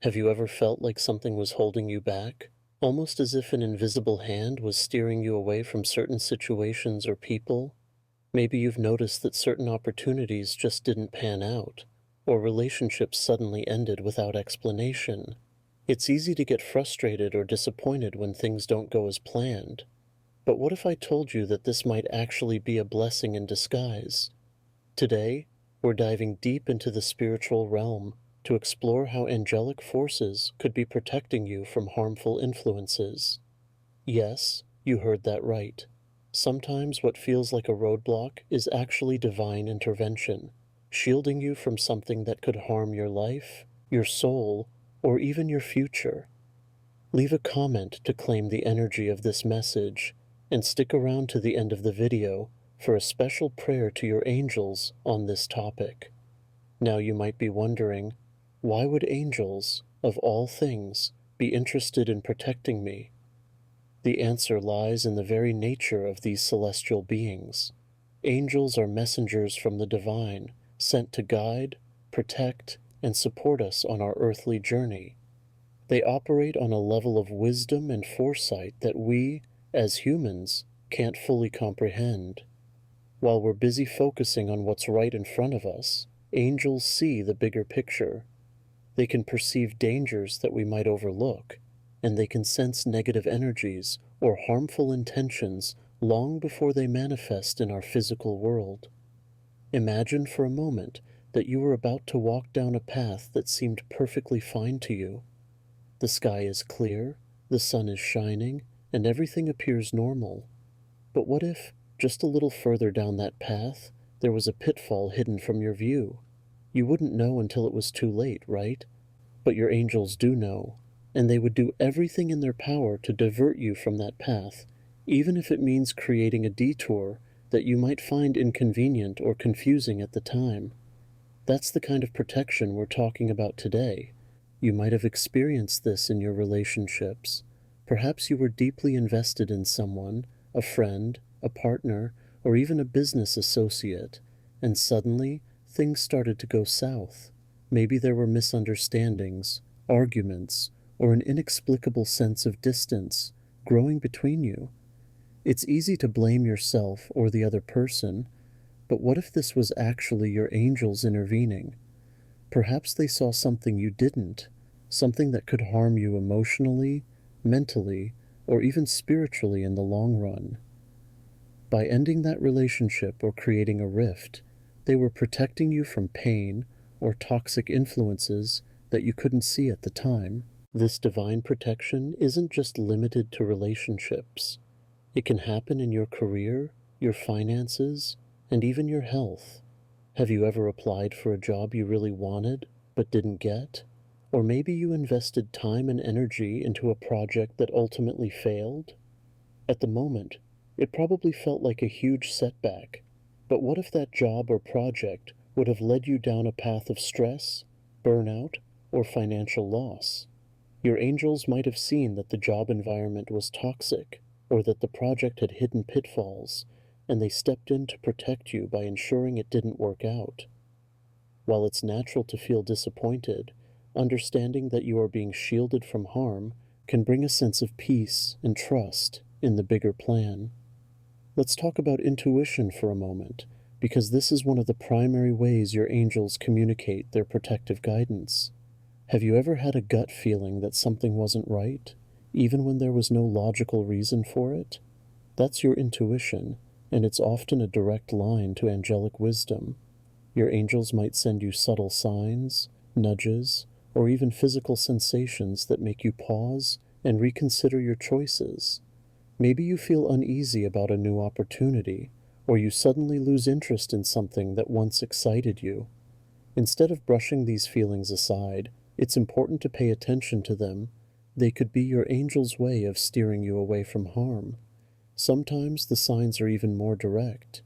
Have you ever felt like something was holding you back? Almost as if an invisible hand was steering you away from certain situations or people? Maybe you've noticed that certain opportunities just didn't pan out, or relationships suddenly ended without explanation. It's easy to get frustrated or disappointed when things don't go as planned. But what if I told you that this might actually be a blessing in disguise? Today, we're diving deep into the spiritual realm to explore how angelic forces could be protecting you from harmful influences. Yes, you heard that right. Sometimes what feels like a roadblock is actually divine intervention, shielding you from something that could harm your life, your soul, or even your future. Leave a comment to claim the energy of this message, and stick around to the end of the video for a special prayer to your angels on this topic. Now you might be wondering, why would angels, of all things, be interested in protecting me? The answer lies in the very nature of these celestial beings. Angels are messengers from the divine, sent to guide, protect, and support us on our earthly journey. They operate on a level of wisdom and foresight that we, as humans, can't fully comprehend. While we're busy focusing on what's right in front of us, angels see the bigger picture. They can perceive dangers that we might overlook, and they can sense negative energies or harmful intentions long before they manifest in our physical world. Imagine for a moment that you were about to walk down a path that seemed perfectly fine to you. The sky is clear, the sun is shining, and everything appears normal. But what if, just a little further down that path, there was a pitfall hidden from your view? You wouldn't know until it was too late, right? But your angels do know, and they would do everything in their power to divert you from that path, even if it means creating a detour that you might find inconvenient or confusing at the time. That's the kind of protection we're talking about today. You might have experienced this in your relationships. Perhaps you were deeply invested in someone, a friend, a partner, or even a business associate, and suddenly things started to go south. Maybe there were misunderstandings, arguments, or an inexplicable sense of distance growing between you. It's easy to blame yourself or the other person, but what if this was actually your angels intervening? Perhaps they saw something you didn't, something that could harm you emotionally, mentally, or even spiritually in the long run. By ending that relationship or creating a rift, they were protecting you from pain or toxic influences that you couldn't see at the time. This divine protection isn't just limited to relationships. It can happen in your career, your finances, and even your health. Have you ever applied for a job you really wanted, but didn't get? Or maybe you invested time and energy into a project that ultimately failed? At the moment, it probably felt like a huge setback. But what if that job or project would have led you down a path of stress, burnout, or financial loss? Your angels might have seen that the job environment was toxic, or that the project had hidden pitfalls, and they stepped in to protect you by ensuring it didn't work out. While it's natural to feel disappointed, understanding that you are being shielded from harm can bring a sense of peace and trust in the bigger plan. Let's talk about intuition for a moment, because this is one of the primary ways your angels communicate their protective guidance. Have you ever had a gut feeling that something wasn't right, even when there was no logical reason for it? That's your intuition, and it's often a direct line to angelic wisdom. Your angels might send you subtle signs, nudges, or even physical sensations that make you pause and reconsider your choices. Maybe you feel uneasy about a new opportunity, or you suddenly lose interest in something that once excited you. Instead of brushing these feelings aside, it's important to pay attention to them. They could be your angel's way of steering you away from harm. Sometimes the signs are even more direct.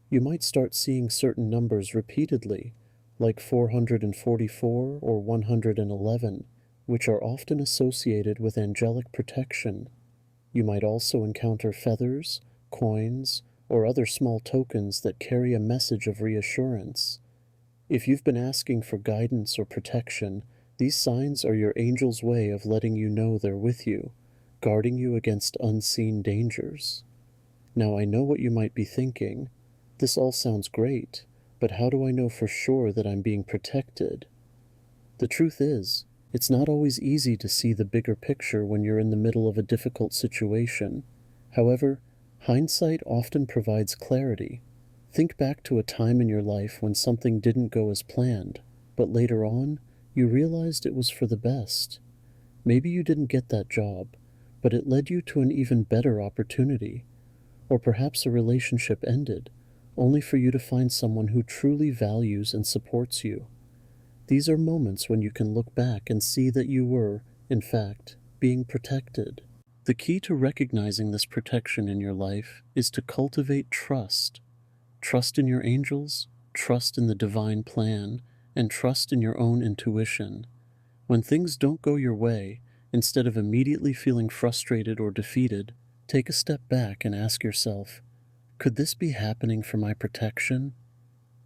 You might start seeing certain numbers repeatedly, like 444 or 111, which are often associated with angelic protection. You might also encounter feathers, coins, or other small tokens that carry a message of reassurance. If you've been asking for guidance or protection, These signs are your angel's way of letting you know they're with you, guarding you against unseen dangers. Now I know what you might be thinking. This all sounds great, but how do I know for sure that I'm being protected? The truth is, it's not always easy to see the bigger picture when you're in the middle of a difficult situation. However, hindsight often provides clarity. Think back to a time in your life when something didn't go as planned, but later on, you realized it was for the best. Maybe you didn't get that job, but it led you to an even better opportunity. Or perhaps a relationship ended, only for you to find someone who truly values and supports you. These are moments when you can look back and see that you were, in fact, being protected. The key to recognizing this protection in your life is to cultivate trust. Trust in your angels, trust in the divine plan, and trust in your own intuition. When things don't go your way, instead of immediately feeling frustrated or defeated, take a step back and ask yourself, could this be happening for my protection?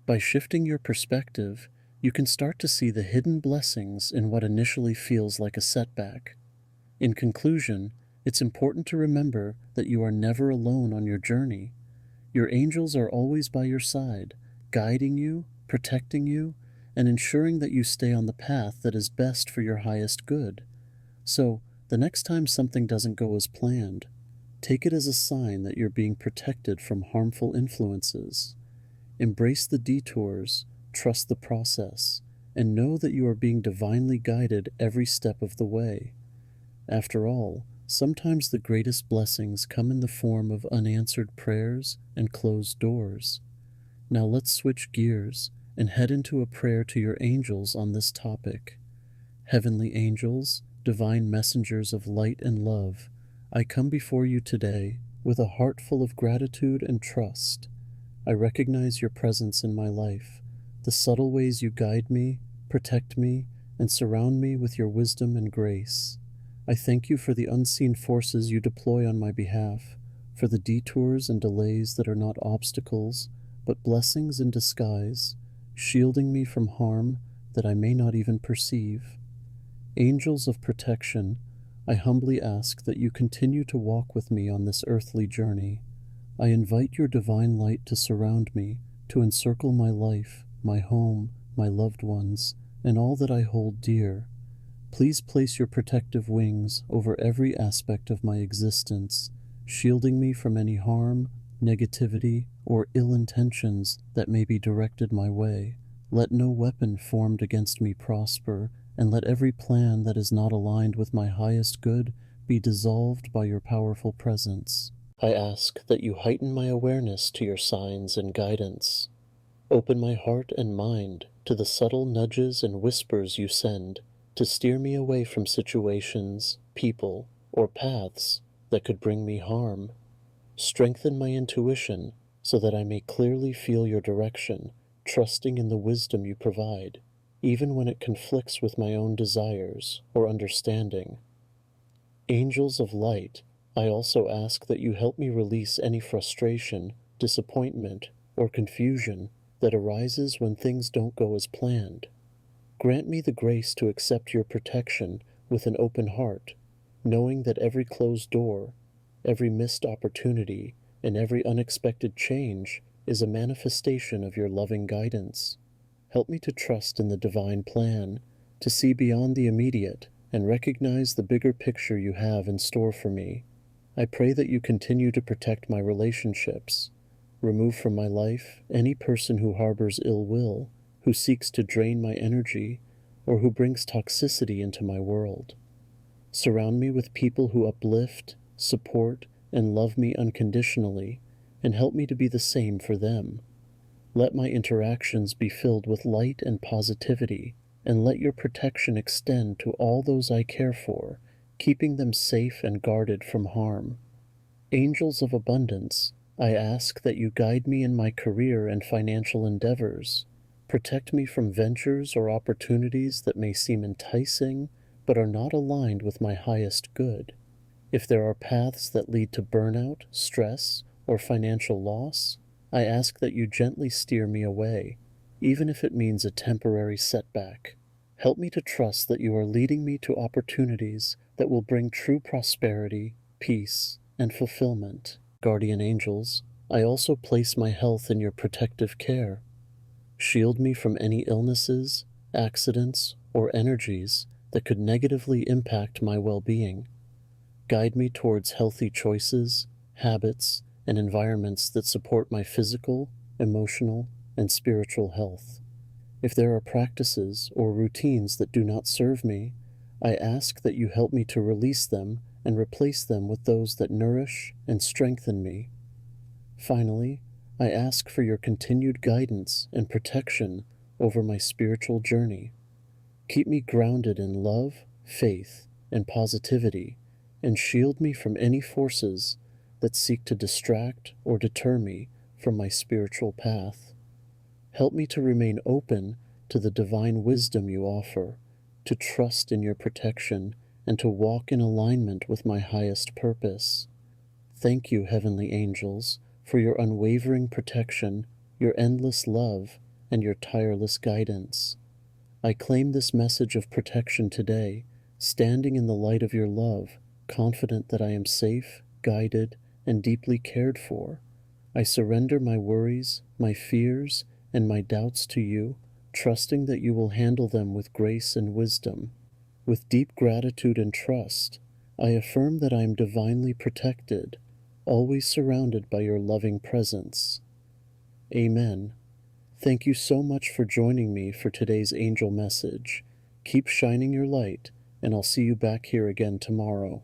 By shifting your perspective, you can start to see the hidden blessings in what initially feels like a setback. In conclusion, it's important to remember that you are never alone on your journey. Your angels are always by your side, guiding you, protecting you, and ensuring that you stay on the path that is best for your highest good. So, the next time something doesn't go as planned, take it as a sign that you're being protected from harmful influences. Embrace the detours, trust the process, and know that you are being divinely guided every step of the way. After all, sometimes the greatest blessings come in the form of unanswered prayers and closed doors. Now let's switch gears and head into a prayer to your angels on this topic. Heavenly angels, divine messengers of light and love, I come before you today with a heart full of gratitude and trust. I recognize your presence in my life, the subtle ways you guide me, protect me, and surround me with your wisdom and grace. I thank you for the unseen forces you deploy on my behalf, for the detours and delays that are not obstacles, but blessings in disguise, shielding me from harm that I may not even perceive. Angels of protection, I humbly ask that you continue to walk with me on this earthly journey. I invite your divine light to surround me, to encircle my life, my home, my loved ones, and all that I hold dear. Please place your protective wings over every aspect of my existence, shielding me from any harm, negativity, or ill intentions that may be directed my way. Let no weapon formed against me prosper, and let every plan that is not aligned with my highest good be dissolved by your powerful presence. I ask that you heighten my awareness to your signs and guidance. Open my heart and mind to the subtle nudges and whispers you send to steer me away from situations, people, or paths that could bring me harm. Strengthen my intuition so that I may clearly feel your direction, trusting in the wisdom you provide, even when it conflicts with my own desires or understanding. Angels of light, I also ask that you help me release any frustration, disappointment, or confusion that arises when things don't go as planned. Grant me the grace to accept your protection with an open heart, knowing that every closed door, every missed opportunity, and every unexpected change is a manifestation of your loving guidance. Help me to trust in the divine plan, to see beyond the immediate and recognize the bigger picture you have in store for me. I pray that you continue to protect my relationships. Remove from my life any person who harbors ill will, who seeks to drain my energy, or who brings toxicity into my world. Surround me with people who uplift, support, and love me unconditionally, and help me to be the same for them. Let my interactions be filled with light and positivity, and let your protection extend to all those I care for, keeping them safe and guarded from harm. Angels of abundance, I ask that you guide me in my career and financial endeavors. Protect me from ventures or opportunities that may seem enticing, but are not aligned with my highest good. If there are paths that lead to burnout, stress, or financial loss, I ask that you gently steer me away, even if it means a temporary setback. Help me to trust that you are leading me to opportunities that will bring true prosperity, peace, and fulfillment. Guardian angels, I also place my health in your protective care. Shield me from any illnesses, accidents, or energies that could negatively impact my well-being. Guide me towards healthy choices, habits, and environments that support my physical, emotional, and spiritual health. If there are practices or routines that do not serve me, I ask that you help me to release them and replace them with those that nourish and strengthen me. Finally, I ask for your continued guidance and protection over my spiritual journey. Keep me grounded in love, faith, and positivity, and shield me from any forces that seek to distract or deter me from my spiritual path. Help me to remain open to the divine wisdom you offer, to trust in your protection, and to walk in alignment with my highest purpose. Thank you, heavenly angels, for your unwavering protection, your endless love, and your tireless guidance. I claim this message of protection today, standing in the light of your love, confident that I am safe, guided, and deeply cared for. I surrender my worries, my fears, and my doubts to you, trusting that you will handle them with grace and wisdom. With deep gratitude and trust, I affirm that I am divinely protected, always surrounded by your loving presence. Amen. Thank you so much for joining me for today's angel message. Keep shining your light, and I'll see you back here again tomorrow.